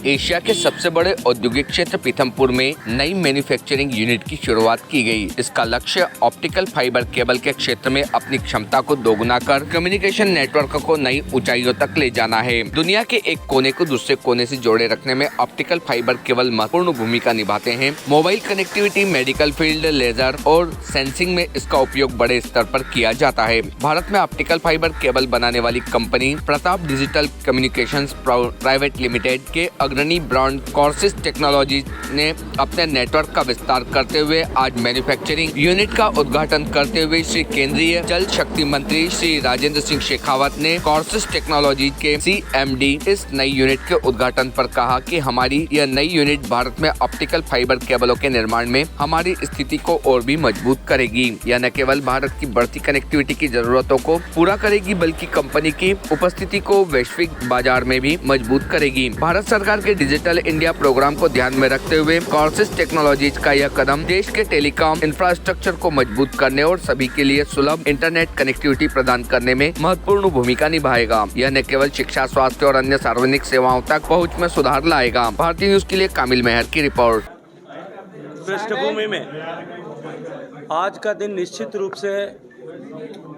Asia के सबसे बड़े औद्योगिक क्षेत्र पीथमपुर में नई मैन्युफैक्चरिंग यूनिट की शुरुआत की गई। इसका लक्ष्य ऑप्टिकल फाइबर केबल के क्षेत्र में अपनी क्षमता को दोगुना कर कम्युनिकेशन नेटवर्क को नई ऊंचाइयों तक ले जाना है। दुनिया के एक कोने को दूसरे कोने से जोड़े रखने में ऑप्टिकल फाइबर केबल महत्वपूर्ण भूमिका निभाते हैं। Mobile connectivity, medical field, laser और सेंसिंग में इसका उपयोग बड़े स्तर पर किया जाता है। भारत में ऑप्टिकल फाइबर केबल बनाने वाली company Pratap digital communications private limited के अग्रणी ब्रांड कॉर्सिस टेक्नोलॉजी ने अपने नेटवर्क का विस्तार करते हुए आज मैन्युफैक्चरिंग यूनिट का उद्घाटन करते हुए श्री केंद्रीय जल शक्ति मंत्री श्री राजेंद्र सिंह शेखावत ने कॉर्सिस टेक्नोलॉजी के CMD इस नई यूनिट के उद्घाटन पर कहा कि हमारी यह नई यूनिट भारत में ऑप्टिकल फाइबर केबलों के निर्माण में हमारी स्थिति को और भी मजबूत करेगी। यह न केवल भारत की बढ़ती कनेक्टिविटी की जरूरतों को पूरा करेगी बल्कि कंपनी की उपस्थिति को वैश्विक बाजार में भी मजबूत करेगी। भारत सरकार के डिजिटल इंडिया प्रोग्राम को ध्यान में रखते हुए कॉर्सिस टेक्नोलॉजीज का यह कदम देश के टेलीकॉम इंफ्रास्ट्रक्चर को मजबूत करने और सभी के लिए सुलभ इंटरनेट कनेक्टिविटी प्रदान करने में महत्वपूर्ण भूमिका निभाएगा। यह न केवल शिक्षा, स्वास्थ्य और अन्य सार्वजनिक सेवाओं तक पहुंच में सुधार लाएगा। भारतीय न्यूज के लिए कामिल मेहर की रिपोर्ट। पृष्ठभूमि में आज का दिन निश्चित रूप से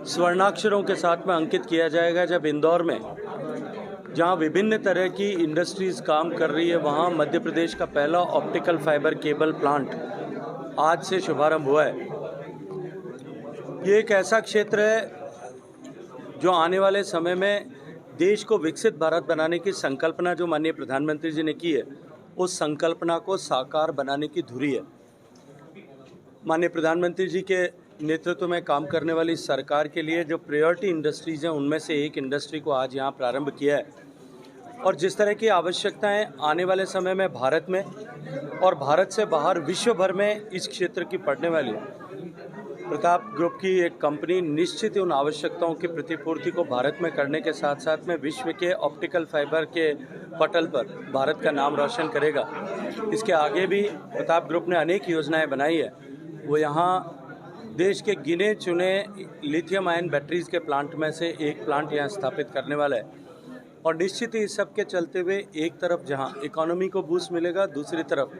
स्वर्णाक्षरों के साथ में अंकित किया जाएगा जब इंदौर में, जहां विभिन्न तरह की इंडस्ट्रीज काम कर रही है, वहां मध्य प्रदेश का पहला ऑप्टिकल फाइबर केबल प्लांट आज से शुभारंभ हुआ है। ये एक ऐसा क्षेत्र है जो आने वाले समय में देश को विकसित भारत बनाने की संकल्पना जो माननीय प्रधानमंत्री जी ने की है, उस संकल्पना को साकार बनाने की धुरी है। माननीय प्रधानमंत्री जी के नेतृत्व में काम करने वाली सरकार के लिए जो प्रायोरिटी इंडस्ट्रीज़ हैं, उनमें से एक इंडस्ट्री को आज यहाँ प्रारंभ किया है। और जिस तरह की आवश्यकताएं आने वाले समय में भारत में और भारत से बाहर विश्व भर में इस क्षेत्र की पड़ने वाली है, प्रताप ग्रुप की एक कंपनी निश्चित ही उन आवश्यकताओं की प्रतिपूर्ति को भारत में करने के साथ साथ में विश्व के ऑप्टिकल फाइबर के पटल पर भारत का नाम रोशन करेगा। इसके आगे भी प्रताप ग्रुप ने अनेक योजनाएं बनाई है। वो यहाँ देश के गिने चुने लिथियम आयन बैटरीज के प्लांट में से एक प्लांट यहाँ स्थापित करने वाला है। और निश्चित ही इस सब के चलते हुए एक तरफ जहाँ इकोनॉमी को बूस्ट मिलेगा, दूसरी तरफ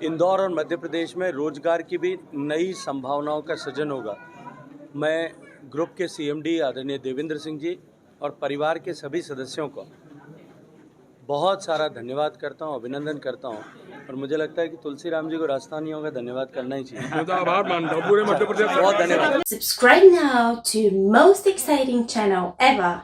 इंदौर और मध्य प्रदेश में रोजगार की भी नई संभावनाओं का सृजन होगा। मैं ग्रुप के CMD आदरणीय देवेंद्र सिंह जी और परिवार के सभी सदस्यों को बहुत सारा धन्यवाद करता हूँ, अभिनंदन करता हूँ। और मुझे लगता है कि तुलसीराम जी को राजस्थानियों का धन्यवाद करना ही चाहिए। आभार मानता हूँ पूरे मध्य प्रदेश। बहुत धन्यवाद। Subscribe now to most exciting channel ever.